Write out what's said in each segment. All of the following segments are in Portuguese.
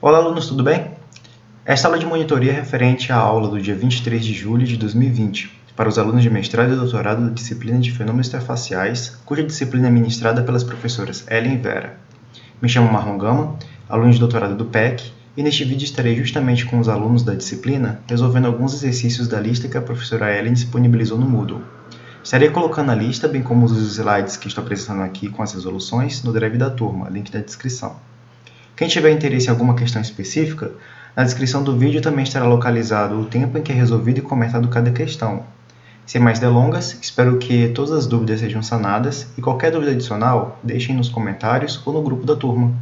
Olá, alunos, tudo bem? Esta aula de monitoria é referente à aula do dia 23 de julho de 2020, para os alunos de mestrado e doutorado da disciplina de Fenômenos Interfaciais, cuja disciplina é ministrada pelas professoras Ellen e Vera. Me chamo Marlon Gama, aluno de doutorado do PEC, e neste vídeo estarei justamente com os alunos da disciplina resolvendo alguns exercícios da lista que a professora Ellen disponibilizou no Moodle. Estarei colocando a lista, bem como os slides que estou apresentando aqui com as resoluções, no Drive da turma, link na descrição. Quem tiver interesse em alguma questão específica, na descrição do vídeo também estará localizado o tempo em que é resolvido e comentado cada questão. Sem mais delongas, espero que todas as dúvidas sejam sanadas e qualquer dúvida adicional, deixem nos comentários ou no grupo da turma.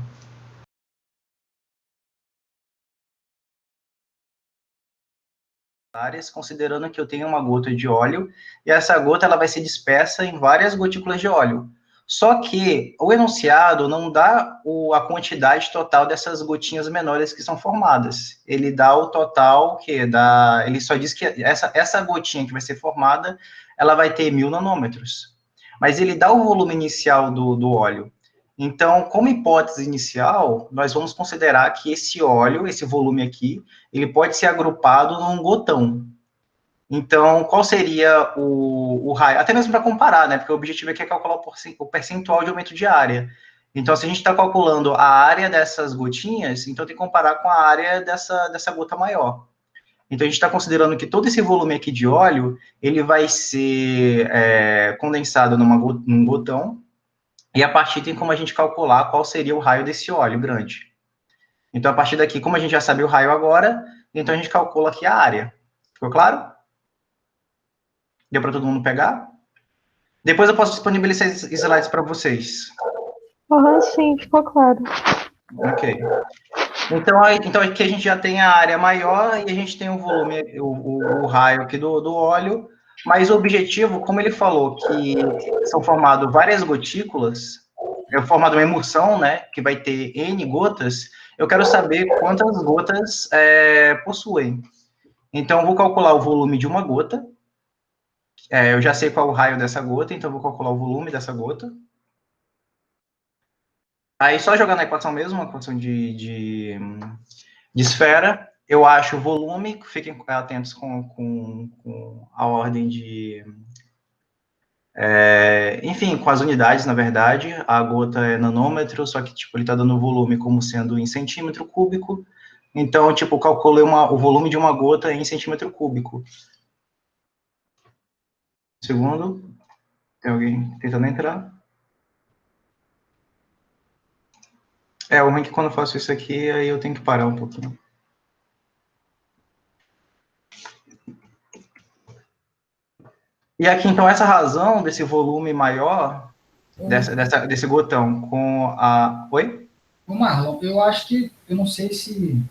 Considerando que eu tenho uma gota de óleo e essa gota ela vai ser dispersa em várias gotículas de óleo. Só que o enunciado não dá a quantidade total dessas gotinhas menores que são formadas. Ele dá o total ele só diz que essa gotinha que vai ser formada, ela vai ter 1000 nanômetros. Mas ele dá o volume inicial do óleo. Então, como hipótese inicial, nós vamos considerar que esse óleo, esse volume aqui, ele pode ser agrupado num gotão. Então, qual seria o raio? Até mesmo para comparar, né? Porque o objetivo aqui é calcular o percentual de aumento de área. Então, se a gente está calculando a área dessas gotinhas, então tem que comparar com a área dessa gota maior. Então, a gente está considerando que todo esse volume aqui de óleo, ele vai ser condensado num gotão, e a partir tem como a gente calcular qual seria o raio desse óleo grande. Então, a partir daqui, como a gente já sabe o raio agora, então a gente calcula aqui a área. Ficou claro? Deu para todo mundo pegar? Depois eu posso disponibilizar esses slides para vocês. Sim, ficou claro. Ok. Então aqui a gente já tem a área maior e a gente tem o volume, o raio aqui do óleo, mas o objetivo, como ele falou, que são formadas várias gotículas, é formada uma emulsão, né, que vai ter N gotas, eu quero saber quantas gotas possuem. Então, eu vou calcular o volume de uma gota, eu já sei qual é o raio dessa gota, então eu vou calcular o volume dessa gota. Aí, só jogar na equação mesmo, uma equação de esfera, eu acho o volume, fiquem atentos com a ordem enfim, com as unidades, na verdade. A gota é nanômetro, só que, tipo, ele está dando o volume como sendo em centímetro cúbico. Então, tipo, calculei o volume de uma gota em centímetro cúbico. Segundo, tem alguém tentando entrar? O ruim é que quando eu faço isso aqui, aí eu tenho que parar um pouquinho. E aqui, então, essa razão desse volume maior, desse gotão com a... Oi? Ô Marlon, eu acho que, eu não sei se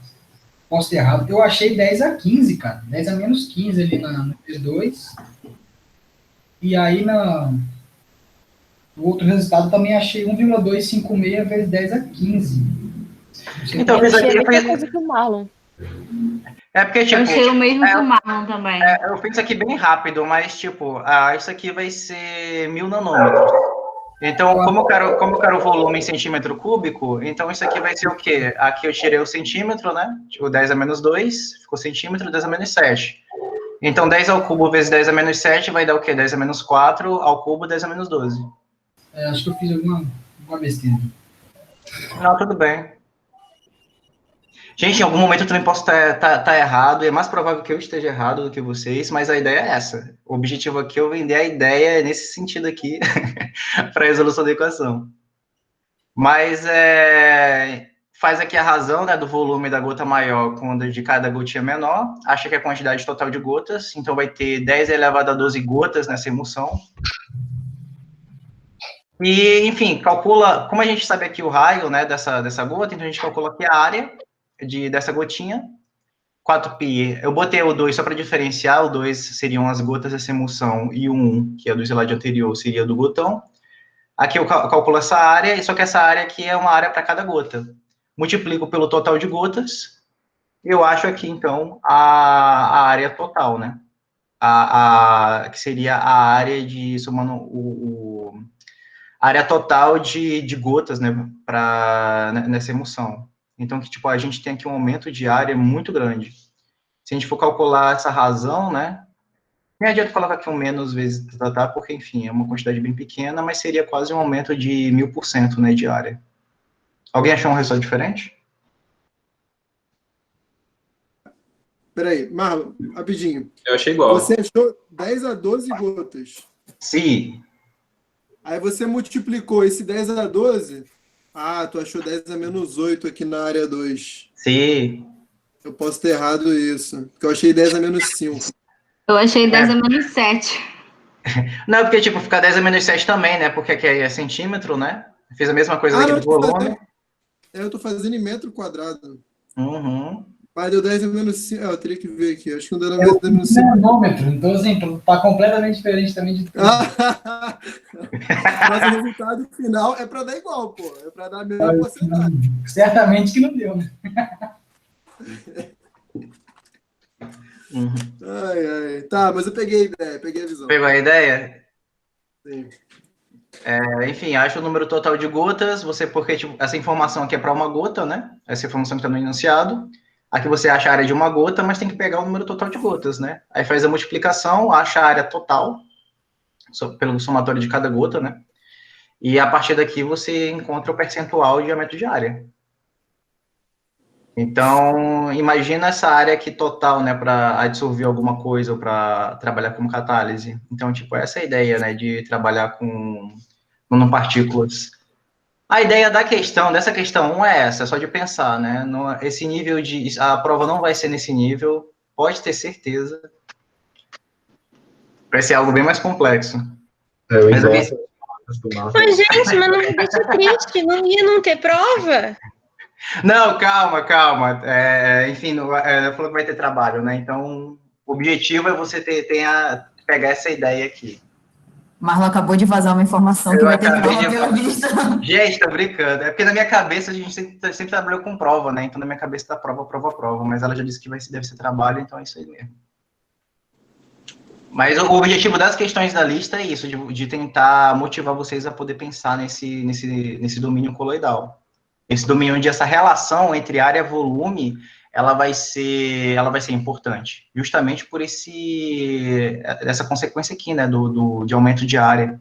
posso ter errado, eu achei 10 a 15, cara. 10 a menos 15 ali no P2. E aí no outro resultado também achei 1,256 vezes 10 a 15. Então, eu achei a mesma coisa que o Marlon. Porque, tipo... Eu achei o mesmo que o Marlon também. Eu fiz isso aqui bem rápido, mas, tipo, isso aqui vai ser 1000 nanômetros. Então, como eu quero o volume em centímetro cúbico, então isso aqui vai ser o quê? Aqui eu tirei o centímetro, né? O 10 a menos 2, ficou centímetro, 10 a menos 7. Então, 10 ao cubo vezes 10 a menos 7 vai dar o quê? 10 a menos 4 ao cubo, 10 a menos 12. Acho que eu fiz alguma besteira. Não, tudo bem. Gente, em algum momento eu também posso estar errado, e é mais provável que eu esteja errado do que vocês, mas a ideia é essa. O objetivo aqui é eu vender a ideia nesse sentido aqui, para a resolução da equação. Mas faz aqui a razão, né, do volume da gota maior com o de cada gotinha menor, acha que é a quantidade total de gotas, então vai ter 10 elevado a 12 gotas nessa emulsão. E, enfim, calcula, como a gente sabe aqui o raio, né, dessa gota, então a gente calcula aqui a área dessa gotinha, 4π, eu botei o 2 só para diferenciar, o 2 seriam as gotas dessa emulsão, e o 1, que é do slide anterior, seria do gotão. Aqui eu calculo essa área, só que essa área aqui é uma área para cada gota. Multiplico pelo total de gotas, eu acho aqui, então, a área total, né? Que seria a área somando a área total de gotas, né, nessa emulsão. Então, que, tipo, a gente tem aqui um aumento de área muito grande. Se a gente for calcular essa razão, né, não adianta colocar aqui um menos vezes tá, porque, enfim, é uma quantidade bem pequena, mas seria quase um aumento de 1000%, né, de área. Alguém achou um resultado diferente? Peraí, Marlon, rapidinho. Eu achei igual. Você achou 10 a 12 gotas. Sim. Aí você multiplicou esse 10 a 12. Ah, tu achou 10 a menos 8 aqui na área 2. Sim. Eu posso ter errado isso. Porque eu achei 10 a menos 5. Eu achei 10 a menos 7. Não, porque, tipo, ficar 10 a menos 7 também, né? Porque aqui é centímetro, né? Fiz a mesma coisa aqui do volume. Eu tô fazendo em metro quadrado. Uhum. Mas deu 10 a menos 5. Eu teria que ver aqui. Acho que não deu 10 a menos 5. Nanômetro. Então, assim, tá completamente diferente também de tudo. Mas o resultado final é para dar igual, pô. É para dar a mesma porcentagem. Certamente que não deu, né? Uhum. Ai. Tá, mas eu peguei a ideia, peguei a visão. Pegou a ideia? Sim. Enfim, acha o número total de gotas, porque tipo, essa informação aqui é para uma gota, né? Essa informação que está no enunciado. Aqui você acha a área de uma gota, mas tem que pegar o número total de gotas, né? Aí faz a multiplicação, acha a área total, pelo somatório de cada gota, né? E a partir daqui você encontra o percentual de aumento de área. Então, imagina essa área aqui total, né, para absorver alguma coisa ou para trabalhar como catálise. Então, tipo, essa é a ideia, né, de trabalhar com nanopartículas. A ideia dessa questão 1 é essa, é só de pensar, né, esse nível a prova não vai ser nesse nível, pode ter certeza. Vai ser algo bem mais complexo. Mas, gente, mas não me deixa triste, não ia não ter prova? Não, calma. Enfim, falou que vai ter trabalho, né? Então, o objetivo é você pegar essa ideia aqui. Marlon acabou de vazar uma informação que vai ter prova pelo visto. Gente, tá brincando. É porque na minha cabeça a gente sempre trabalhou com prova, né? Então, na minha cabeça tá prova. Mas ela já disse que deve ser trabalho, então é isso aí mesmo. Mas o objetivo das questões da lista é isso, de tentar motivar vocês a poder pensar nesse domínio coloidal. Esse domínio onde essa relação entre área e volume, ela vai ser importante, justamente por essa consequência aqui, né, de aumento de área.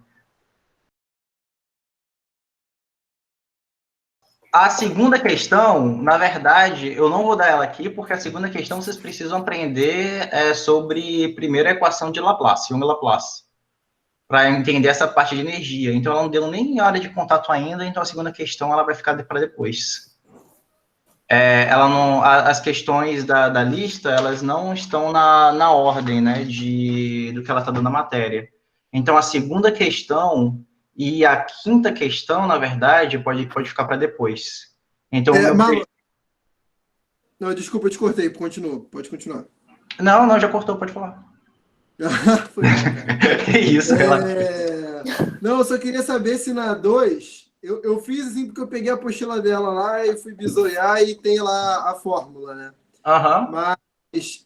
A segunda questão, na verdade, eu não vou dar ela aqui, porque a segunda questão vocês precisam aprender sobre, primeiro, a equação de Laplace, Young-Laplace, para entender essa parte de energia. Então, ela não deu nem área de contato ainda, então a segunda questão ela vai ficar para depois. As questões da lista, elas não estão na ordem, né, do que ela está dando na matéria. Então, a segunda questão e a quinta questão, na verdade, pode ficar para depois. Então, Não, desculpa, eu te cortei, pode continuar. Não, já cortou, pode falar. Foi bom, que isso, Não, eu só queria saber se na 2, eu fiz assim porque eu peguei a apostila dela lá e fui bisoiar e tem lá a fórmula, né? Uhum. Mas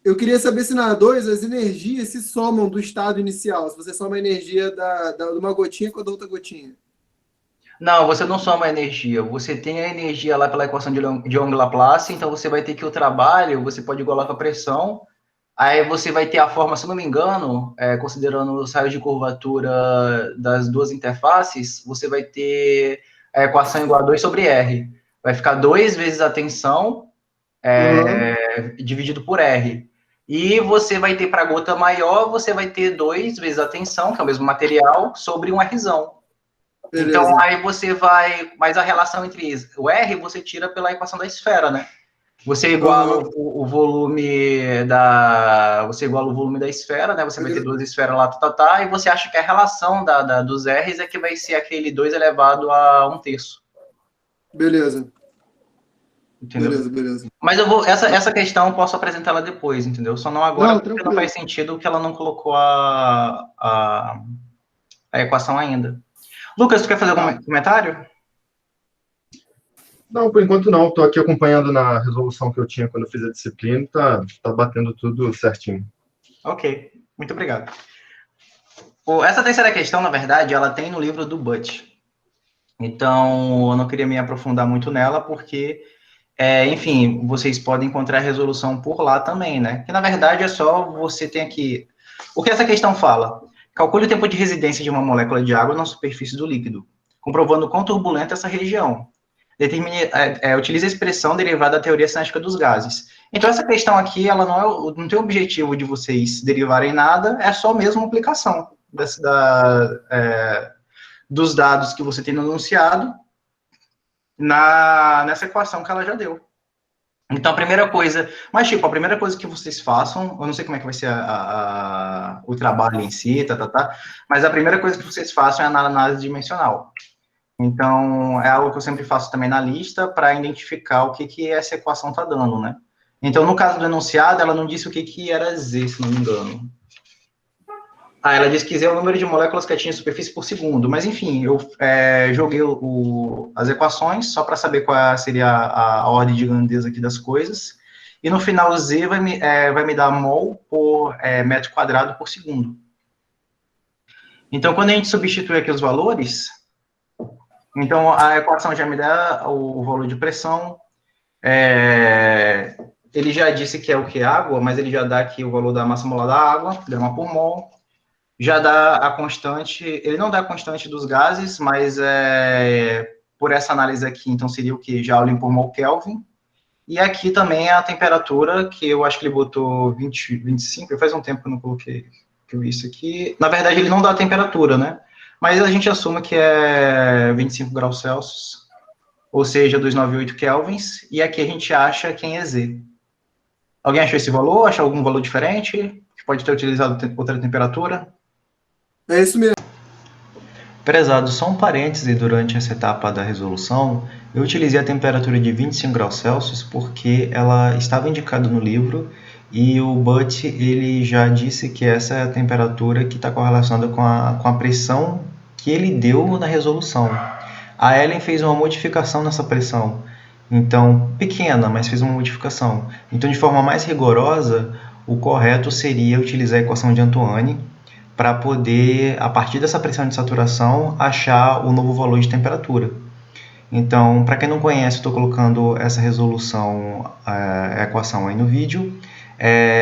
eu queria saber se na 2 as energias se somam do estado inicial, se você soma a energia de uma gotinha com a da outra gotinha. Não, você não soma a energia, você tem a energia lá pela equação de Young-Laplace, então você vai ter que o trabalho, você pode igualar com a pressão, aí você vai ter a forma, se não me engano, considerando os raios de curvatura das duas interfaces, você vai ter a equação igual a 2 sobre R. Vai ficar 2 vezes a tensão dividido por R. E você vai ter para a gota maior, você vai ter 2 vezes a tensão, que é o mesmo material, sobre um Rzão. Beleza. Então, aí você vai... Mas a relação entre o R, você tira pela equação da esfera, né? Você iguala o volume da esfera, né? Você vai ter 2 esferas lá, e você acha que a relação dos R's é que vai ser aquele 2 elevado a 1/3. Beleza. Entendeu? Beleza. Mas essa questão eu posso apresentar ela depois, entendeu? Só não agora, porque não faz sentido que ela não colocou a equação ainda. Lucas, tu quer fazer algum comentário? Não, por enquanto não. Estou aqui acompanhando na resolução que eu tinha quando eu fiz a disciplina. Tá batendo tudo certinho. Ok, muito obrigado. Essa terceira questão, na verdade, ela tem no livro do Butt. Então, eu não queria me aprofundar muito nela, porque enfim, vocês podem encontrar a resolução por lá também, né? Que, na verdade, é só você ter aqui... O que essa questão fala? Calcule o tempo de residência de uma molécula de água na superfície do líquido, comprovando quão turbulenta é essa região. Utilize a expressão derivada da teoria cinética dos gases. Então, essa questão aqui, ela não tem o objetivo de vocês derivarem nada, é só mesmo uma aplicação dos dados que você tem no enunciado nessa equação que ela já deu. Então, a primeira coisa que vocês façam, eu não sei como é que vai ser o trabalho em si, mas a primeira coisa que vocês façam é a análise dimensional. Então, é algo que eu sempre faço também na lista, para identificar o que essa equação está dando, né? Então, no caso do enunciado, ela não disse o que era Z, se não me engano. Ela disse que Z é o número de moléculas que atinge a superfície por segundo. Mas, enfim, eu joguei as equações, só para saber qual seria a ordem de grandeza aqui das coisas. E, no final, Z vai me dar mol por metro quadrado por segundo. Então, quando a gente substitui aqui os valores... Então, a equação já me dá o valor de pressão. Ele já disse que é o que? Água, mas ele já dá aqui o valor da massa molar da água, grama por mol. Já dá a constante, ele não dá a constante dos gases, mas por essa análise aqui, então seria o que? Joule por mol Kelvin. E aqui também a temperatura, que eu acho que ele botou 20, 25, faz um tempo que eu não coloquei que eu vi isso aqui. Na verdade, ele não dá a temperatura, né? Mas a gente assume que é 25 graus Celsius, ou seja, 298 kelvins, e aqui a gente acha quem é Z. Alguém achou esse valor? Achou algum valor diferente? Que pode ter utilizado outra temperatura? É isso mesmo. Prezado, só um parêntese, durante essa etapa da resolução, eu utilizei a temperatura de 25 graus Celsius porque ela estava indicada no livro e o Butt, ele já disse que essa é a temperatura que está correlacionada com a pressão que ele deu na resolução. A Ellen fez uma modificação nessa pressão, então, pequena, mas fez uma modificação. Então, de forma mais rigorosa, o correto seria utilizar a equação de Antoine para poder, a partir dessa pressão de saturação, achar o novo valor de temperatura. Então, para quem não conhece, estou colocando essa resolução, a equação aí no vídeo.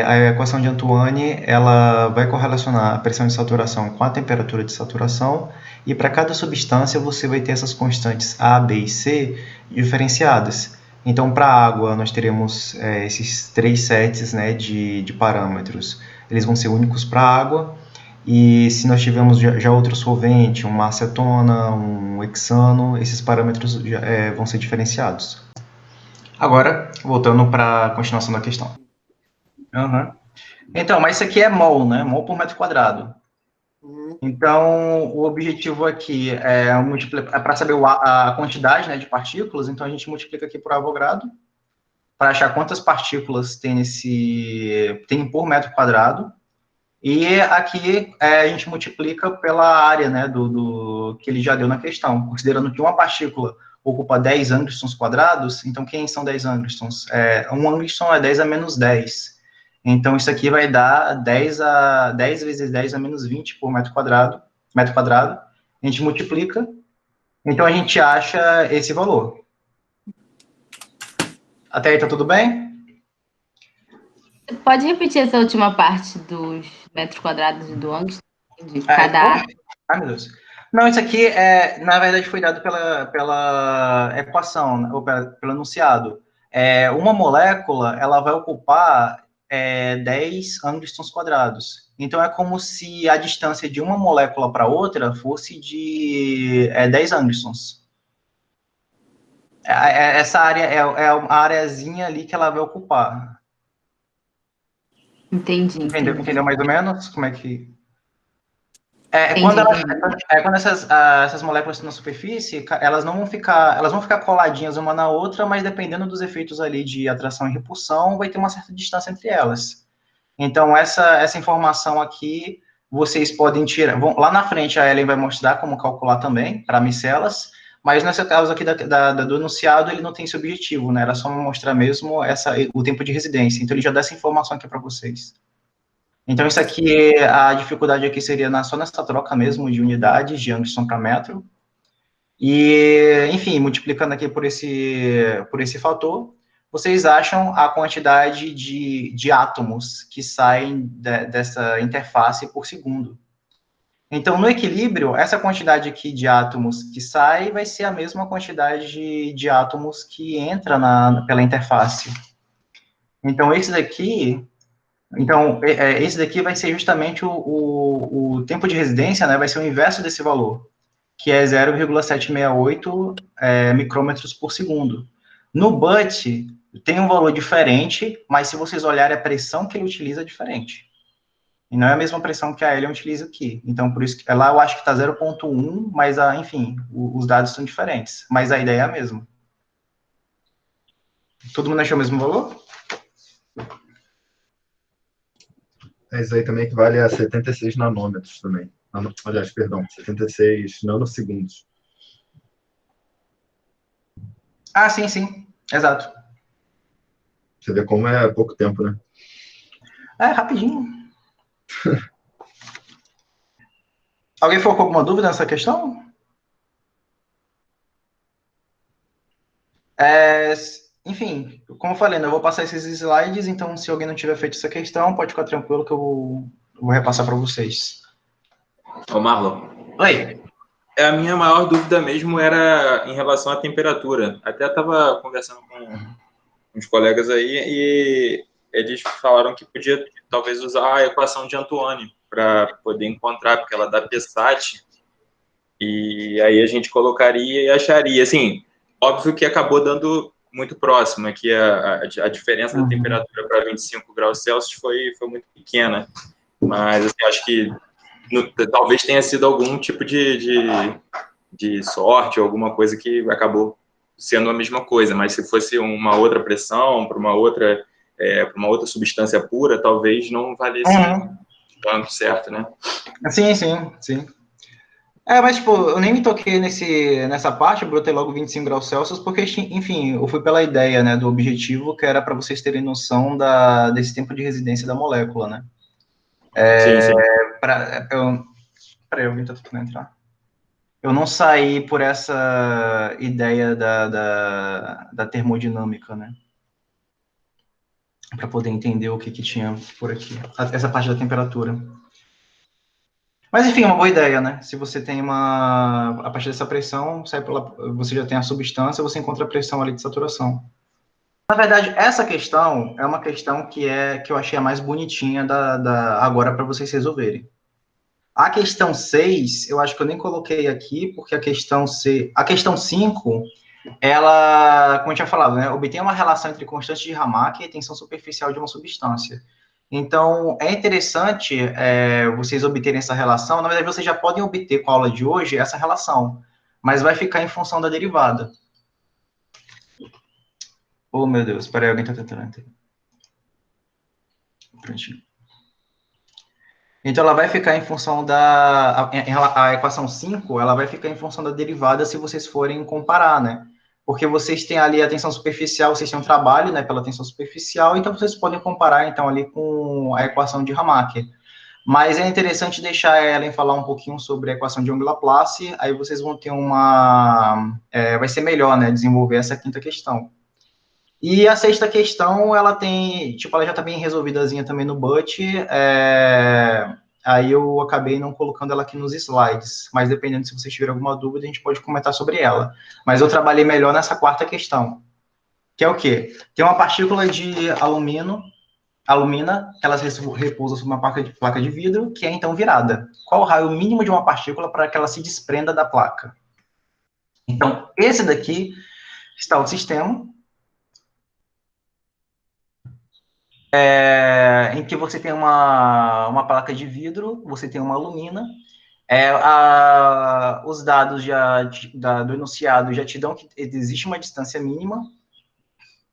A equação de Antoine, ela vai correlacionar a pressão de saturação com a temperatura de saturação, e para cada substância você vai ter essas constantes A, B e C diferenciadas. Então, para a água, nós teremos esses 3 sets, né, de parâmetros, eles vão ser únicos para a água, e se nós tivermos já outro solvente, uma acetona, um hexano, esses parâmetros vão ser diferenciados. Agora, voltando para a continuação da questão. Uhum. Então, mas isso aqui é mol, né? Mol por metro quadrado. Então, o objetivo aqui é para saber a quantidade, né, de partículas. Então, a gente multiplica aqui por Avogadro para achar quantas partículas tem por metro quadrado. E aqui a gente multiplica pela área, né, que ele já deu na questão, considerando que uma partícula ocupa 10 angstroms quadrados. Então, quem são 10 angstroms? Um angstrom é 10 a menos 10. Então, isso aqui vai dar 10 vezes 10 a menos 20 por metro quadrado. A gente multiplica, então a gente acha esse valor. Até aí tá tudo bem? Pode repetir essa última parte dos metros quadrados e do ângulo de cada área? Ai, meu Deus. Não, isso aqui, na verdade, foi dado pela equação, ou pelo enunciado. Uma molécula, ela vai ocupar 10 angstroms quadrados. Então, é como se a distância de uma molécula para outra fosse de 10 angstroms. Essa área é a areazinha ali que ela vai ocupar. Entendi. Entendeu mais ou menos? Como é que... Entendi. Quando essas moléculas estão na superfície, elas vão ficar coladinhas uma na outra, mas dependendo dos efeitos ali de atração e repulsão, vai ter uma certa distância entre elas. Então, essa informação aqui, vocês podem tirar... lá na frente, a Ellen vai mostrar como calcular também, para micelas, mas nesse caso aqui do enunciado, ele não tem esse objetivo, né? Era só mostrar mesmo o tempo de residência. Então, ele já dá essa informação aqui para vocês. Então, isso aqui, a dificuldade aqui seria só nessa troca mesmo de unidades de angstrom para metro. E, enfim, multiplicando aqui por esse fator, vocês acham a quantidade de átomos que saem dessa interface por segundo. Então, no equilíbrio, essa quantidade aqui de átomos que sai vai ser a mesma quantidade de átomos que entra pela interface. Então, esse daqui vai ser justamente o tempo de residência, né, vai ser o inverso desse valor, que é 0,768 micrômetros por segundo. No BUT, tem um valor diferente, mas se vocês olharem a pressão que ele utiliza é diferente. E não é a mesma pressão que a Helium utiliza aqui. Então, por isso que lá eu acho que está 0,1, mas, enfim, os dados são diferentes. Mas a ideia é a mesma. Todo mundo achou o mesmo valor? Isso aí também equivale a 76 nanômetros também. Aliás, perdão, 76 nanosegundos. Ah, sim, sim. Exato. Você vê como é pouco tempo, né? É, rapidinho. Alguém ficou com alguma dúvida nessa questão? Enfim, como eu falei, né, eu vou passar esses slides, então se alguém não tiver feito essa questão, pode ficar tranquilo que eu vou repassar para vocês. Ô, Marlon. Oi. A minha maior dúvida mesmo era em relação à temperatura. Até estava conversando com uns colegas aí e eles falaram que podia talvez usar a equação de Antoine para poder encontrar, porque ela dá PSAT, e aí a gente colocaria e acharia. Assim, óbvio que acabou dando muito próximo, que a diferença da temperatura para 25 graus Celsius foi muito pequena, mas assim, acho que talvez tenha sido algum tipo de sorte, alguma coisa que acabou sendo a mesma coisa, mas se fosse uma outra pressão, para uma outra substância pura, talvez não valesse tanto certo, né? Sim, sim, sim. Mas, tipo, eu nem me toquei nessa parte, eu botei logo 25 graus Celsius, porque, enfim, eu fui pela ideia, né, do objetivo, que era para vocês terem noção desse tempo de residência da molécula, né? Sim. Peraí, alguém tá tentando entrar. Eu não saí por essa ideia da termodinâmica, né? Para poder entender o que tinha por aqui. Essa parte da temperatura. Mas, enfim, é uma boa ideia, né? Se você tem a partir dessa pressão, você já tem a substância, você encontra a pressão ali de saturação. Na verdade, essa questão é uma questão que eu achei a mais bonitinha agora para vocês resolverem. A questão 6, eu acho que eu nem coloquei aqui, porque a questão 5, ela, como eu tinha falado, né, obtém uma relação entre constante de Ramak e tensão superficial de uma substância. Então, é interessante vocês obterem essa relação. Na verdade, vocês já podem obter com a aula de hoje essa relação, mas vai ficar em função da derivada. Oh, meu Deus, espera aí, alguém está tentando entender. Prontinho. Então, ela vai ficar em função a equação 5, ela vai ficar em função da derivada se vocês forem comparar, né? Porque vocês têm ali a tensão superficial, vocês têm um trabalho, né, pela tensão superficial, então vocês podem comparar, então, ali com a equação de Ramak. Mas é interessante deixar a Ellen falar um pouquinho sobre a equação de Young-Laplace, aí vocês vão ter vai ser melhor, né, desenvolver essa quinta questão. E a sexta questão, ela já está bem resolvidazinha também no BUT, aí eu acabei não colocando ela aqui nos slides, mas dependendo se vocês tiverem alguma dúvida, a gente pode comentar sobre ela. Mas eu trabalhei melhor nessa quarta questão, que é o quê? Tem uma partícula de alumina, que ela repousa sobre uma placa de vidro, que é então virada. Qual o raio mínimo de uma partícula para que ela se desprenda da placa? Então, esse daqui está o sistema, em que você tem uma placa de vidro, você tem uma alumina, os dados do enunciado já te dão que existe uma distância mínima,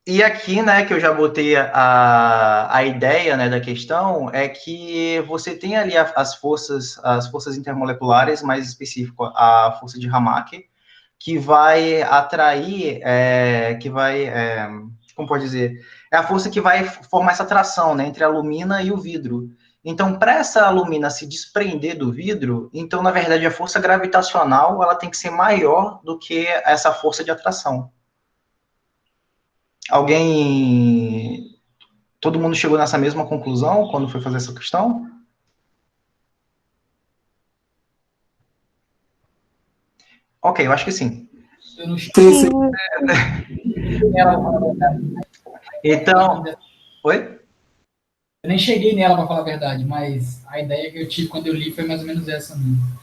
e aqui, né, que eu já botei a ideia, né, da questão, é que você tem ali as forças intermoleculares, mais específico, a força de Ramak, que vai atrair, como pode dizer, é a força que vai formar essa atração, né, entre a alumina e o vidro. Então, para essa alumina se desprender do vidro, então, na verdade, a força gravitacional, ela tem que ser maior do que essa força de atração. Alguém... Todo mundo chegou nessa mesma conclusão quando foi fazer essa questão? Ok, eu acho que sim. Eu não Sim, cheguei sim. nela pra falar a verdade. Então... Oi? Eu nem cheguei nela para falar a verdade, mas a ideia que eu tive quando eu li foi mais ou menos essa mesmo.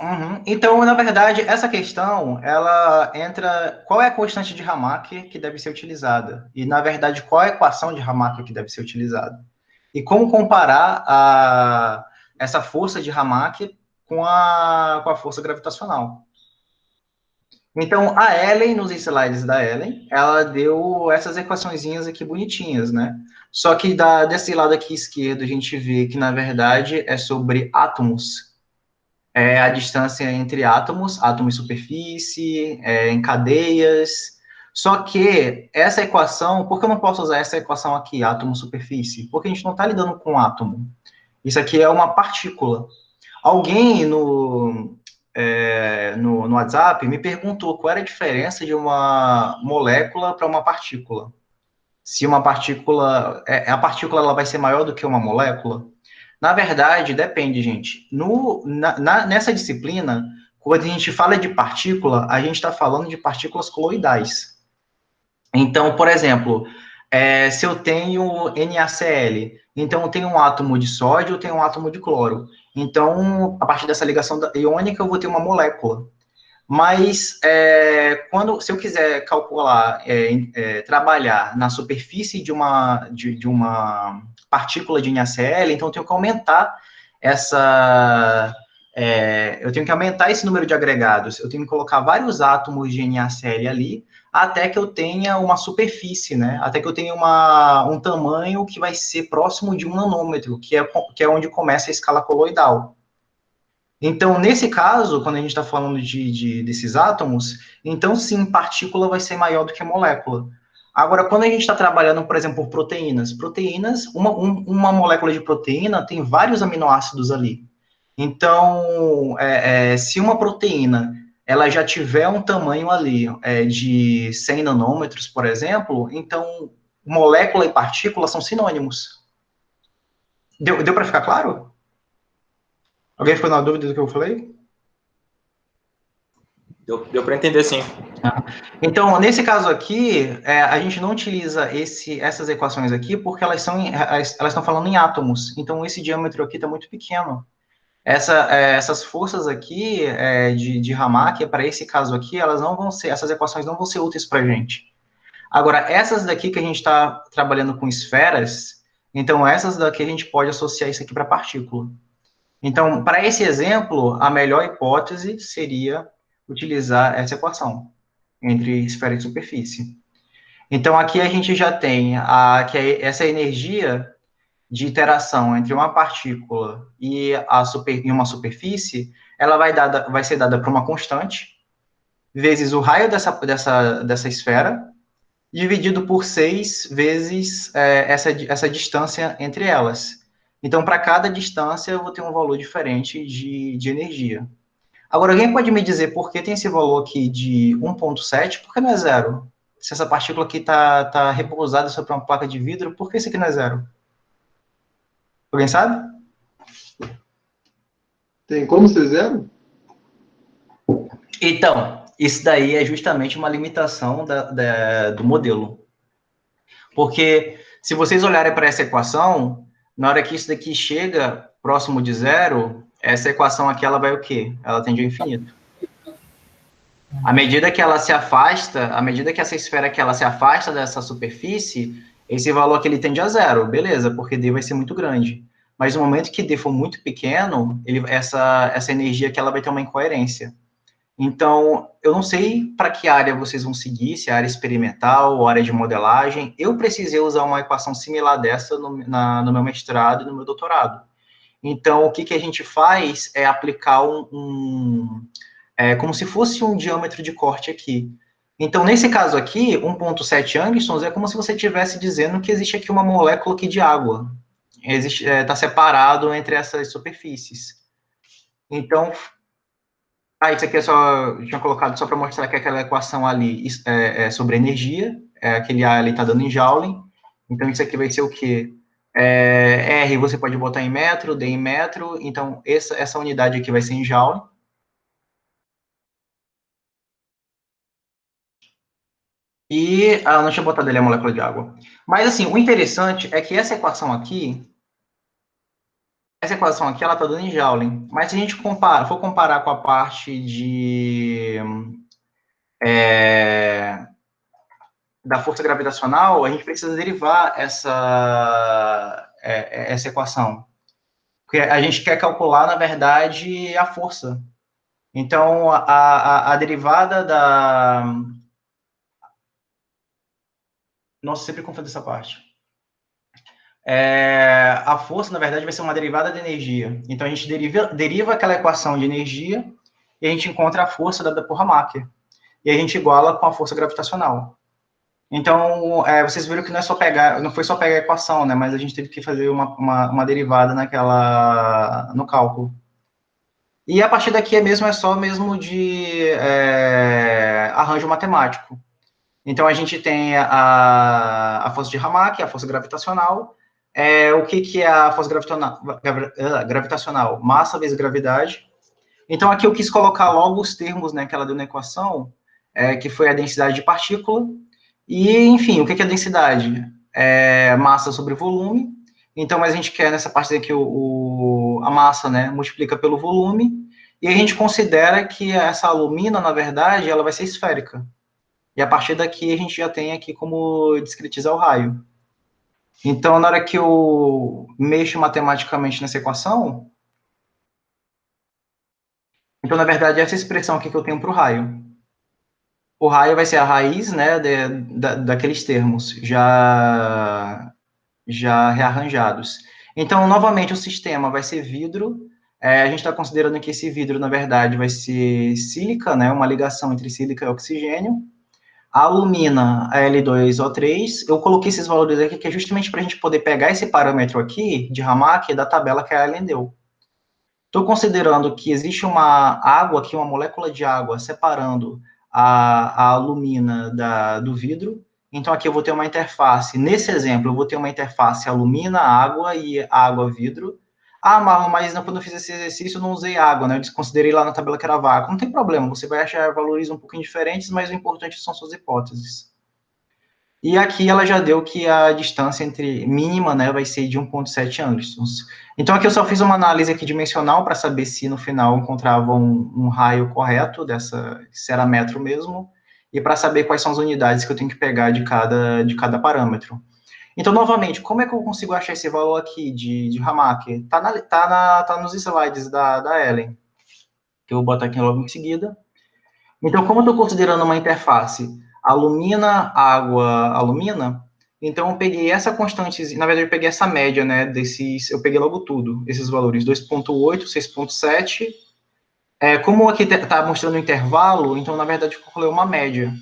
Uhum. Então, na verdade, essa questão, ela entra... Qual é a constante de Hamakey que deve ser utilizada? E, na verdade, qual é a equação de Hamakey que deve ser utilizada? E como comparar essa força de Hamakey com a força gravitacional? Então, a Ellen, nos slides da Ellen, ela deu essas equaçõezinhas aqui bonitinhas, né? Só que desse lado aqui esquerdo, a gente vê que, na verdade, é sobre átomos. É a distância entre átomos, átomo e superfície, em cadeias. Só que essa equação, por que eu não posso usar essa equação aqui, átomo-superfície? Porque a gente não está lidando com átomo. Isso aqui é uma partícula. Alguém no WhatsApp me perguntou qual era a diferença de uma molécula para uma partícula. Se uma partícula, a partícula ela vai ser maior do que uma molécula? Na verdade, depende, gente. Nessa disciplina, quando a gente fala de partícula, a gente está falando de partículas coloidais. Então, por exemplo, se eu tenho NaCl, então eu tenho um átomo de sódio, eu tenho um átomo de cloro. Então, a partir dessa ligação iônica, eu vou ter uma molécula. Mas, se eu quiser calcular, trabalhar na superfície de uma partícula de NaCl, então eu tenho que aumentar eu tenho que aumentar esse número de agregados. Eu tenho que colocar vários átomos de NaCl ali, até que eu tenha uma superfície, né? Até que eu tenha um tamanho que vai ser próximo de 1 nanômetro, que é onde começa a escala coloidal. Então, nesse caso, quando a gente está falando desses átomos, então sim, partícula vai ser maior do que molécula. Agora, quando a gente está trabalhando, por exemplo, por proteínas, uma molécula de proteína tem vários aminoácidos ali. Então, se uma proteína ela já tiver um tamanho ali de 100 nanômetros, por exemplo, então molécula e partícula são sinônimos. Deu para ficar claro? Alguém ficou na dúvida do que eu falei? Deu para entender, sim. Então, nesse caso aqui, a gente não utiliza essas equações aqui porque elas estão falando em átomos. Então, esse diâmetro aqui está muito pequeno. Essas forças aqui de Hamakey, para esse caso aqui, essas equações não vão ser úteis para a gente. Agora, essas daqui que a gente está trabalhando com esferas, então essas daqui a gente pode associar isso aqui para partícula. Então, para esse exemplo, a melhor hipótese seria utilizar essa equação entre esfera e superfície. Então, aqui a gente já tem essa energia de interação entre uma partícula e uma superfície, ela vai ser dada por uma constante, vezes o raio dessa esfera, dividido por 6 vezes essa distância entre elas. Então, para cada distância, eu vou ter um valor diferente de energia. Agora, alguém pode me dizer por que tem esse valor aqui de 1,7? Por que não é zero? Se essa partícula aqui está repousada sobre uma placa de vidro, por que isso aqui não é zero? Alguém sabe? Tem como ser zero? Então, isso daí é justamente uma limitação do modelo. Porque, se vocês olharem para essa equação, na hora que isso daqui chega próximo de zero, essa equação aqui, ela vai o quê? Ela tende ao infinito. À medida que ela se afasta, à medida que essa esfera aqui, ela se afasta dessa superfície, esse valor aqui ele tende a zero, beleza, porque D vai ser muito grande. Mas no momento que D for muito pequeno, essa energia aqui ela vai ter uma incoerência. Então, eu não sei para que área vocês vão seguir, se é área experimental ou área de modelagem. Eu precisei usar uma equação similar dessa no meu mestrado e no meu doutorado. Então, o que a gente faz é aplicar como se fosse um diâmetro de corte aqui. Então, nesse caso aqui, 1,7 angstroms é como se você estivesse dizendo que existe aqui uma molécula aqui de água. Está separado entre essas superfícies. Então, isso aqui eu tinha colocado só para mostrar que aquela equação ali é sobre energia, aquele A ali está dando em Joule. Então, isso aqui vai ser o quê? R você pode botar em metro, D em metro. Então, essa unidade aqui vai ser em Joule. E, não deixa eu botar dele a molécula de água. Mas, assim, o interessante é que essa equação aqui, ela está dando em Joule. Mas se a gente for comparar com a parte da força gravitacional, a gente precisa derivar essa equação. Porque a gente quer calcular, na verdade, a força. Então, a derivada da... Nossa, sempre confundo essa parte. A força, na verdade, vai ser uma derivada de energia. Então, a gente deriva aquela equação de energia e a gente encontra a força dada por Hamakea. E a gente iguala com a força gravitacional. Então, vocês viram que não foi só pegar a equação, né? Mas a gente teve que fazer uma derivada no cálculo. E a partir daqui é só mesmo de arranjo matemático. Então, a gente tem a força de Hamakea, a força gravitacional. O que é a força gravitacional? Massa vezes gravidade. Então, aqui eu quis colocar logo os termos, né, que ela deu na equação, que foi a densidade de partícula. E, enfim, o que é a densidade? Massa sobre volume. Então, mas a gente quer nessa parte aqui a massa, né, multiplica pelo volume. E a gente considera que essa alumina, na verdade, ela vai ser esférica. E a partir daqui a gente já tem aqui como discretizar o raio. Então, na hora que eu mexo matematicamente nessa equação, então, na verdade, essa expressão aqui que eu tenho para o raio. O raio vai ser a raiz, né, daqueles termos já rearranjados. Então, novamente, o sistema vai ser vidro. A gente está considerando que esse vidro, na verdade, vai ser sílica, né, uma ligação entre sílica e oxigênio. A alumina, a L2O3, eu coloquei esses valores aqui, que é justamente para a gente poder pegar esse parâmetro aqui, de Hamakea, da tabela que a Ellen deu. Estou considerando que existe uma água aqui, uma molécula de água, separando a alumina do vidro. Então, aqui eu vou ter uma interface, nesse exemplo, eu vou ter uma interface alumina, água e água-vidro. Marlon, mas quando eu fiz esse exercício, eu não usei água, né? Eu desconsiderei lá na tabela que era vácuo. Não tem problema, você vai achar valores um pouquinho diferentes, mas o importante são suas hipóteses. E aqui ela já deu que a distância mínima, né, vai ser de 1,7 angstroms. Então, aqui eu só fiz uma análise aqui dimensional para saber se no final encontrava um raio correto, se era metro mesmo, e para saber quais são as unidades que eu tenho que pegar de cada parâmetro. Então, novamente, como é que eu consigo achar esse valor aqui de Hamakea? Tá nos slides da Ellen, que eu vou botar aqui logo em seguida. Então, como eu estou considerando uma interface alumina, água, alumina, então eu peguei essa constante, na verdade eu peguei essa média, né, eu peguei logo tudo, esses valores, 2,8, 6,7, como aqui está mostrando o intervalo, então na verdade eu calculei uma média.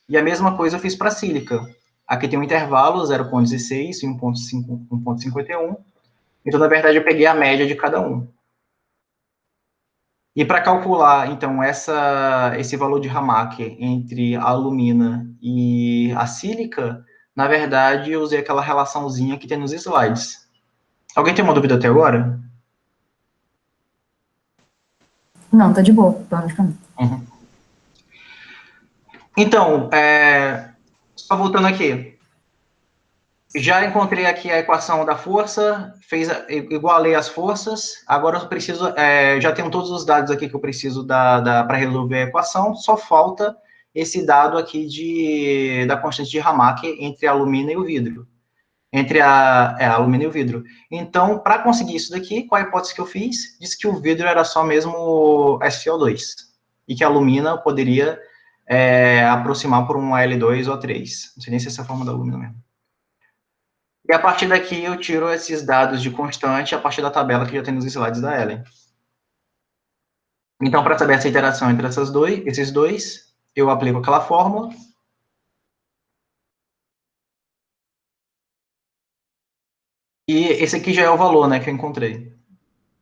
E a mesma coisa eu fiz para sílica. Aqui tem um intervalo, 0,16 e 1,51. Então, na verdade, eu peguei a média de cada um. E para calcular, então, esse valor de Hamakea entre a alumina e a sílica, na verdade, eu usei aquela relaçãozinha que tem nos slides. Alguém tem uma dúvida até agora? Não, tá de boa, pelo menos pra mim. Uhum. Então, só voltando aqui. Já encontrei aqui a equação da força, igualei as forças, agora eu preciso, já tenho todos os dados aqui que eu preciso para resolver a equação, só falta esse dado aqui da constante de Hamakea entre a alumina e o vidro. Entre a alumina e o vidro. Então, para conseguir isso daqui, qual a hipótese que eu fiz? Disse que o vidro era só mesmo SO2, e que a alumina poderia aproximar por um L2O3. Não sei nem se essa é a forma da alumina mesmo. E a partir daqui eu tiro esses dados de constante a partir da tabela que já tem nos slides da Ellen. Então, para saber essa interação entre esses dois, eu aplico aquela fórmula. E esse aqui já é o valor, né, que eu encontrei.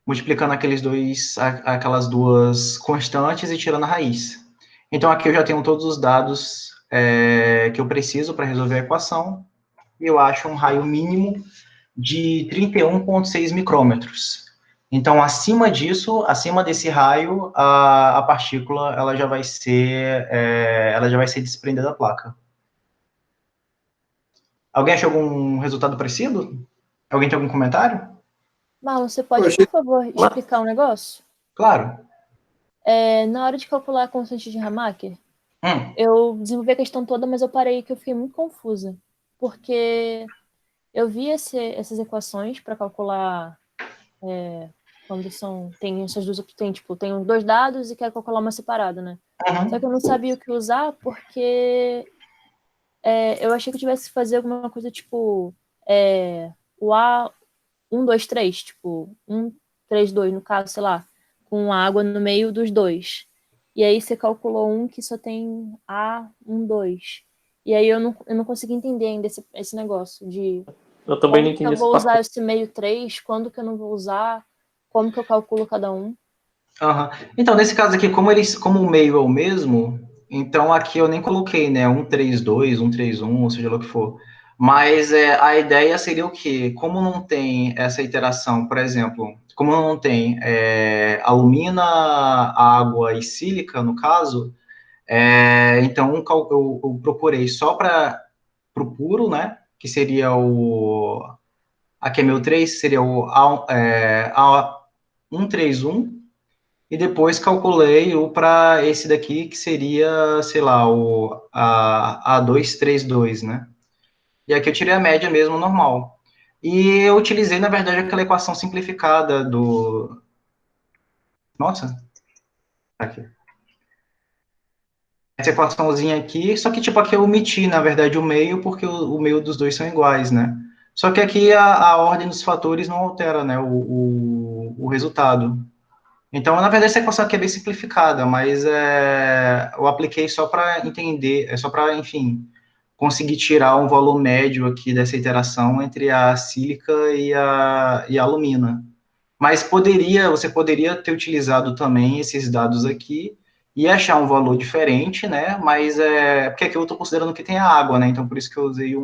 Multiplicando aquelas duas constantes e tirando a raiz. Então, aqui eu já tenho todos os dados que eu preciso para resolver a equação, e eu acho um raio mínimo de 31,6 micrômetros. Então, acima disso, acima desse raio, a partícula ela já vai ser desprendida da placa. Alguém achou algum resultado parecido? Alguém tem algum comentário? Marlon, você pode, por favor, explicar um negócio? Claro. Na hora de calcular a constante de Hamaker, Hum. eu desenvolvi a questão toda, mas eu parei que eu fiquei muito confusa. Porque eu vi essas equações para calcular quando tem essas duas opções, tipo, tem os dois dados e quero calcular uma separada, né? Uhum. Só que eu não sabia o que usar porque eu achei que eu tivesse que fazer alguma coisa tipo o A 1, 2, 3, tipo 1, 3, 2, no caso, sei lá, com água no meio dos dois. E aí você calculou um que só tem A, 1, 2. E aí eu não consegui entender ainda esse negócio de Eu também não quando que entendi eu essa vou usar parte. esse meio 3, quando que eu não vou usar, como que eu calculo cada um. Uhum. Então, nesse caso aqui, como o meio é o mesmo, então aqui eu nem coloquei, né, 132, 131, ou seja lá o que for. Mas a ideia seria o quê? Como não tem essa iteração, por exemplo, como não tem alumina, água e sílica, no caso, então eu procurei só para o puro, né, que seria aqui é meu 3, seria o A131, e depois calculei o para esse daqui, que seria, sei lá, a A232, né? E aqui eu tirei a média mesmo, normal. E eu utilizei, na verdade, aquela equação simplificada do... Nossa, aqui. Essa equaçãozinha aqui, só que, tipo, aqui eu omiti, na verdade, o meio, porque o meio dos dois são iguais, né? Só que aqui a ordem dos fatores não altera, né, o resultado. Então, na verdade, essa equação aqui é bem simplificada, mas eu apliquei só para entender, só para, enfim, conseguir tirar um valor médio aqui dessa interação entre a sílica e a alumina. Mas você poderia ter utilizado também esses dados aqui e achar um valor diferente, né? Mas porque aqui eu estou considerando que tem a água, né? Então, por isso que eu usei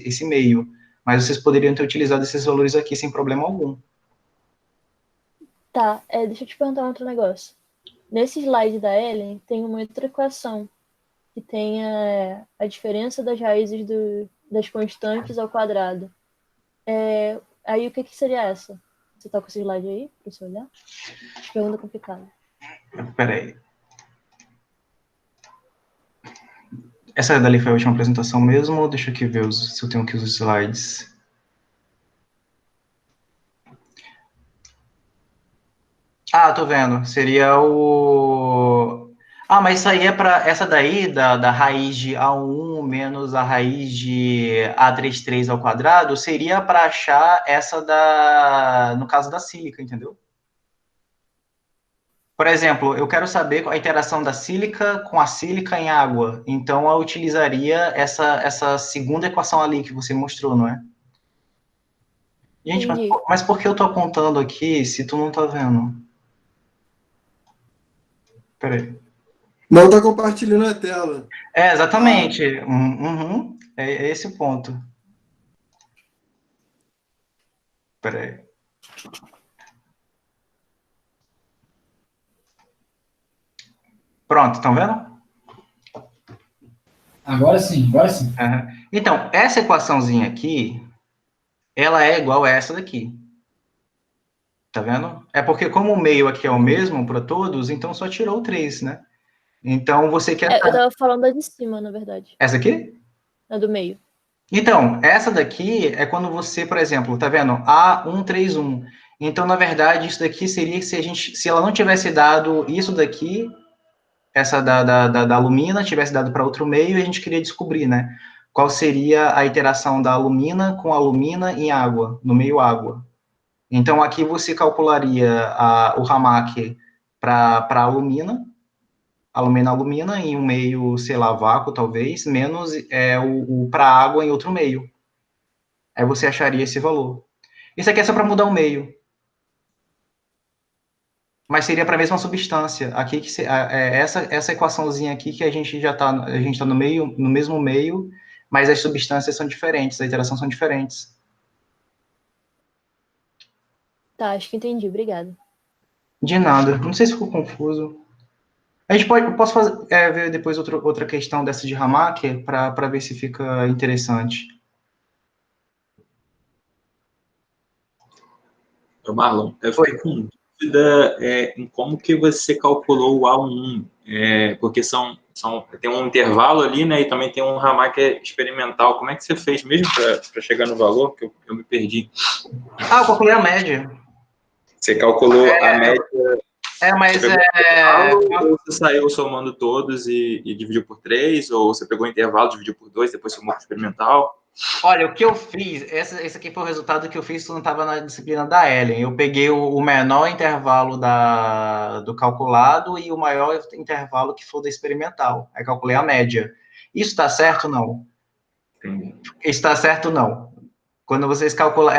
esse meio. Mas vocês poderiam ter utilizado esses valores aqui sem problema algum. Tá, deixa eu te perguntar um outro negócio. Nesse slide da Ellen, tem uma outra equação, que tem a diferença das raízes das constantes ao quadrado. Aí o que seria essa? Você tá com esse slide aí, pra você olhar? Pergunta complicada. Peraí. Essa dali foi a última apresentação mesmo? Deixa eu aqui ver se eu tenho aqui os slides. Ah, tô vendo. Seria o... Ah, mas isso aí essa daí, da raiz de A1 menos a raiz de A33 ao quadrado, seria para achar essa no caso da sílica, entendeu? Por exemplo, eu quero saber a interação da sílica com a sílica em água. Então, eu utilizaria essa segunda equação ali que você mostrou, não é? Gente, mas por que eu tô apontando aqui se tu não tá vendo? Peraí. Não tá compartilhando a tela. Exatamente. Uhum. É esse o ponto. Peraí. Pronto, estão vendo? Agora sim, agora sim. Uhum. Então, essa equaçãozinha aqui, ela é igual a essa daqui. Tá vendo? É porque como o meio aqui é o mesmo para todos, então só tirou 3, né? Então, você quer... Eu tava falando da de cima, na verdade. Essa aqui? A do meio. Então, essa daqui é quando você, por exemplo, tá vendo? A131. Então, na verdade, isso daqui seria se ela não tivesse dado isso daqui, essa da alumina, tivesse dado para outro meio, e a gente queria descobrir, né? Qual seria a interação da alumina com alumina em água, no meio água. Então, aqui você calcularia o Ramak para alumina em um meio, sei lá, vácuo, talvez, menos o para água em outro meio. Aí você acharia esse valor. Isso aqui é só para mudar o meio. Mas seria para a mesma substância. Aqui essa equaçãozinha aqui que a gente tá no meio, no mesmo meio, mas as substâncias são diferentes, as interações são diferentes. Tá, acho que entendi, obrigada. De nada. Não sei se ficou confuso. Eu posso ver depois outra questão dessa de Hamaker para ver se fica interessante. Marlon, eu fiquei com dúvida em como que você calculou o A1, porque tem um intervalo ali, né, e também tem um Hamaker experimental. Como é que você fez mesmo para chegar no valor? Que eu me perdi. Eu calculei a média. Você calculou a média. Mas Ou você saiu somando todos e dividiu por 3, ou você pegou o intervalo, dividiu por 2, depois somou com o experimental? Olha, o que eu fiz, esse aqui foi o resultado que eu fiz quando estava na disciplina da Ellen. Eu peguei o menor intervalo do calculado e o maior intervalo que for do experimental. Aí calculei a média. Isso está certo, não? Entendi. Está certo, não. Quando vocês calculam,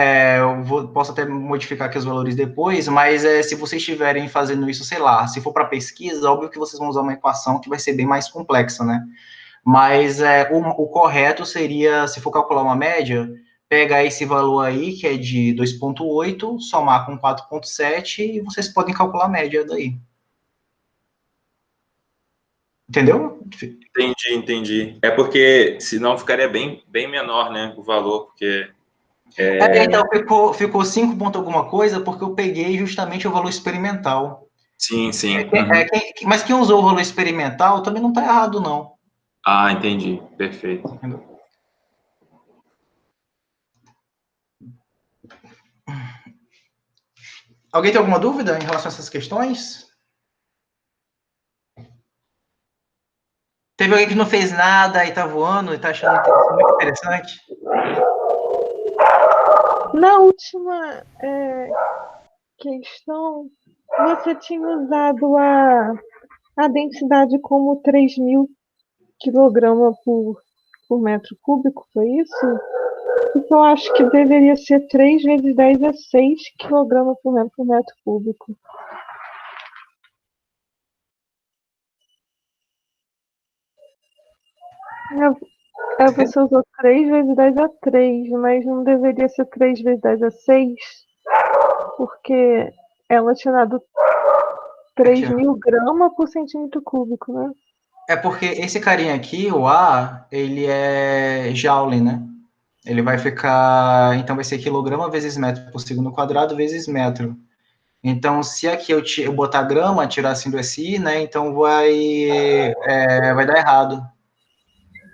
posso até modificar aqui os valores depois, mas se vocês estiverem fazendo isso, sei lá, se for para pesquisa, óbvio que vocês vão usar uma equação que vai ser bem mais complexa, né? Mas o correto seria, se for calcular uma média, pegar esse valor aí, que é de 2,8, somar com 4,7 e vocês podem calcular a média daí. Entendeu? Entendi. É porque senão ficaria bem menor, né, o valor, porque... Então ficou 5 ponto alguma coisa, porque eu peguei justamente o valor experimental. Sim. Mas quem usou o valor experimental também não está errado, não. Ah, entendi. Perfeito. Entendeu? Alguém tem alguma dúvida em relação a essas questões? Teve alguém que não fez nada e tá voando e tá achando muito interessante? Na última questão, você tinha usado a densidade como 3.000 kg por metro cúbico, foi isso? Então, eu acho que deveria ser 3 vezes 10 a 6 kg por metro cúbico. Você usou 3 vezes 10 a 3, mas não deveria ser 3 vezes 10 a 6, porque ela tinha dado 3.000 gramas por centímetro cúbico, né? É porque esse carinha aqui, o A, ele é Joule, né? Ele vai ficar... Então, vai ser quilograma vezes metro por segundo quadrado vezes metro. Então, se aqui eu botar grama, tirar assim do SI, né? Então, vai dar errado.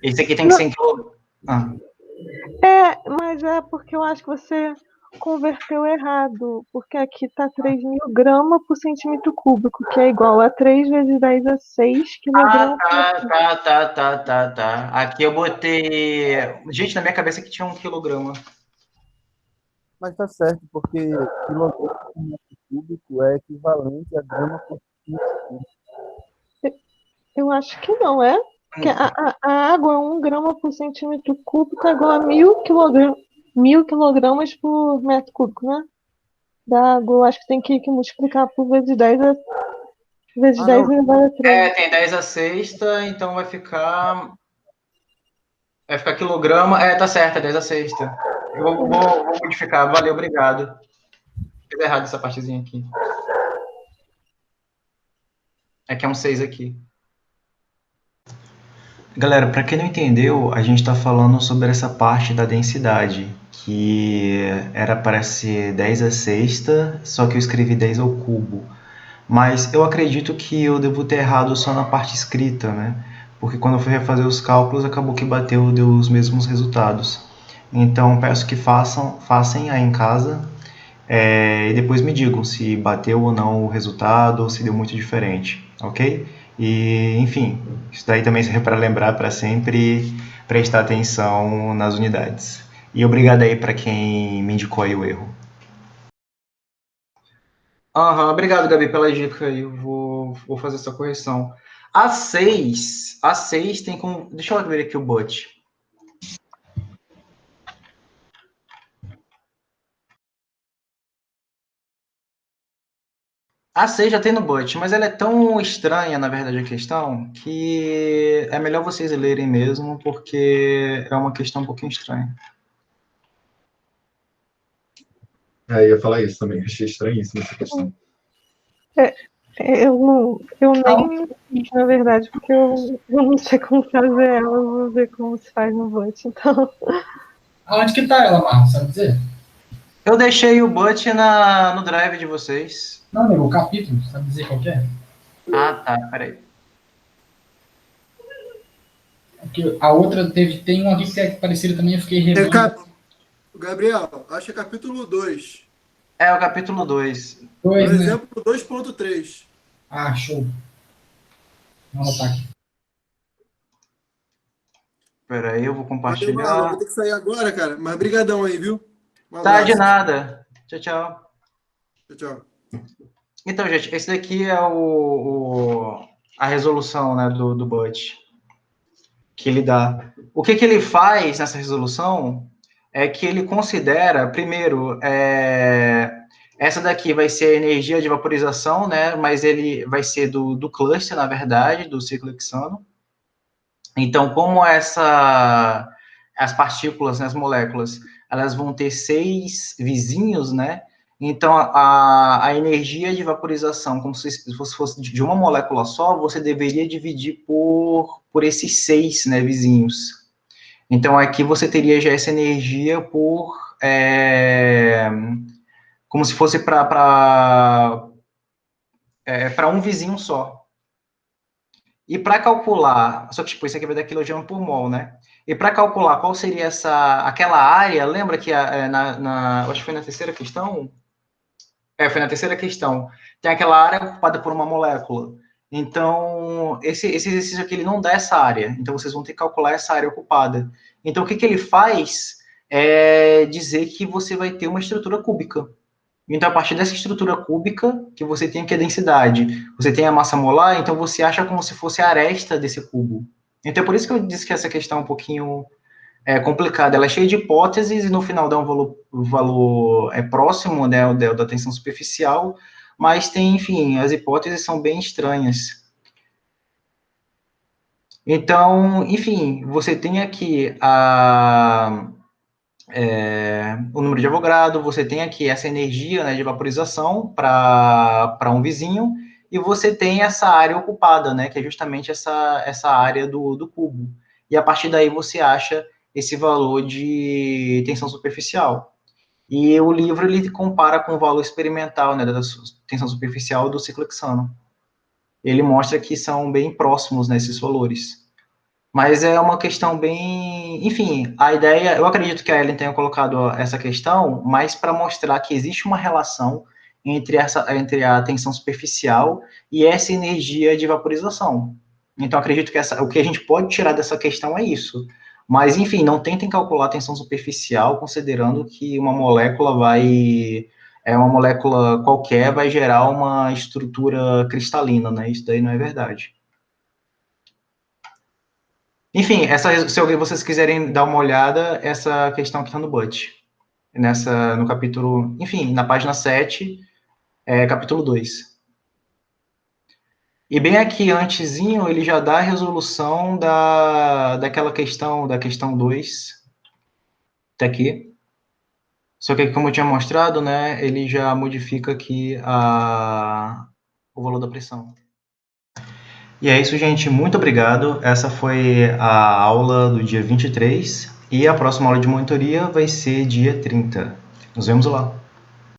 Esse aqui tem que ser em quilograma. Mas é porque eu acho que você converteu errado, porque aqui tá 3.000 gramas por centímetro cúbico, que é igual a 3 vezes 10 a 6 quilogramas. Tá. Aqui eu botei... Gente, na minha cabeça que tinha 1 quilograma. Mas tá certo, porque quilograma por metro cúbico é equivalente a grama por centímetro cúbico. Eu acho que não, é? Porque a água, 1 grama por centímetro cúbico é igual a 1.000 quilogramas por metro cúbico, né? Da água, eu acho que tem que multiplicar por vezes 10 elevado a 3. Tem 10 a sexta, então vai ficar... Vai ficar quilograma... tá certo, é 10 a sexta. Eu vou modificar. Valeu, obrigado. Fiz errado essa partezinha aqui. É que é um 6 aqui. Galera, para quem não entendeu, a gente está falando sobre essa parte da densidade, que era para ser 10 a sexta, só que eu escrevi 10 ao cubo. Mas eu acredito que eu devo ter errado só na parte escrita, né? Porque quando eu fui refazer os cálculos, acabou que deu os mesmos resultados. Então, peço que façam aí em casa, e depois me digam se bateu ou não o resultado, ou se deu muito diferente, ok? E, enfim, isso daí também serve para lembrar para sempre prestar atenção nas unidades. E obrigado aí para quem me indicou aí o erro. Obrigado, Gabi, pela dica aí. Eu vou fazer essa correção. A 6 tem como... Deixa eu ver aqui o bot. A 6 já tem no Butch, mas ela é tão estranha, na verdade, a questão, que é melhor vocês lerem mesmo, porque é uma questão um pouquinho estranha. Eu ia falar isso também, achei estranhíssima essa questão. Eu nem fiz, na verdade, porque eu não sei como fazer ela, eu vou ver como se faz no Bot, então. Aonde que tá ela, Marlon, sabe dizer? Eu deixei o Butch no drive de vocês. Não, amigo, o capítulo, sabe dizer qual que é? Ah, tá, peraí. Porque a outra tem uma aqui que é parecida também, eu fiquei revendo. Gabriel, acho que é capítulo 2. É o capítulo 2. Por 2, né? exemplo, 2.3. Ah, show. Vou anotar aqui. Peraí, eu vou Valeu, compartilhar. Marlon. Vou ter que sair agora, cara. Mas brigadão aí, viu? Um Tá, abraço. de nada. Tchau, tchau. Tchau, tchau. Então, gente, esse daqui é a resolução, né, do Butch que ele dá. O que ele faz nessa resolução é que ele considera, primeiro, essa daqui vai ser a energia de vaporização, né, mas ele vai ser do cluster, na verdade, do ciclo hexano. Então, como as partículas, né, as moléculas, elas vão ter 6 vizinhos, né, então a energia de vaporização, como se fosse de uma molécula só, você deveria dividir por esses 6, né, vizinhos. Então, aqui você teria já essa energia como se fosse para um vizinho só. E para calcular, só que tipo, isso aqui vai dar quilojoule por mol, né? E para calcular qual seria aquela área, lembra que acho que foi na terceira questão? Foi na terceira questão. Tem aquela área ocupada por uma molécula. Então, esse exercício aqui, ele não dá essa área. Então, vocês vão ter que calcular essa área ocupada. Então, o que ele faz é dizer que você vai ter uma estrutura cúbica. Então, a partir dessa estrutura cúbica, que você tem aqui a densidade, você tem a massa molar, então você acha como se fosse a aresta desse cubo. Então, é por isso que eu disse que essa questão é um pouquinho complicada. Ela é cheia de hipóteses e no final dá um valor próximo, né, da tensão superficial, mas tem, enfim, as hipóteses são bem estranhas. Então, enfim, você tem aqui o número de Avogadro, você tem aqui essa energia, né, de vaporização para um vizinho, e você tem essa área ocupada, né, que é justamente essa área do cubo. E a partir daí você acha esse valor de tensão superficial. E o livro ele compara com o valor experimental, né, da tensão superficial do ciclo hexano. Ele mostra que são bem próximos, né, esses valores. Mas é uma questão bem... Enfim, a ideia... Eu acredito que a Ellen tenha colocado essa questão, mas para mostrar que existe uma relação entre a tensão superficial e essa energia de vaporização. Então, acredito que o que a gente pode tirar dessa questão é isso. Mas, enfim, não tentem calcular a tensão superficial considerando que uma molécula uma molécula qualquer vai gerar uma estrutura cristalina, né? Isso daí não é verdade. Enfim, se vocês quiserem dar uma olhada, essa questão aqui está no Butch. No capítulo... Enfim, na página 7, capítulo 2. E bem aqui, antezinho, ele já dá a resolução daquela questão, da questão 2. Tá aqui. Só que, como eu tinha mostrado, né, ele já modifica aqui o valor da pressão. E é isso, gente. Muito obrigado. Essa foi a aula do dia 23. E a próxima aula de monitoria vai ser dia 30. Nos vemos lá.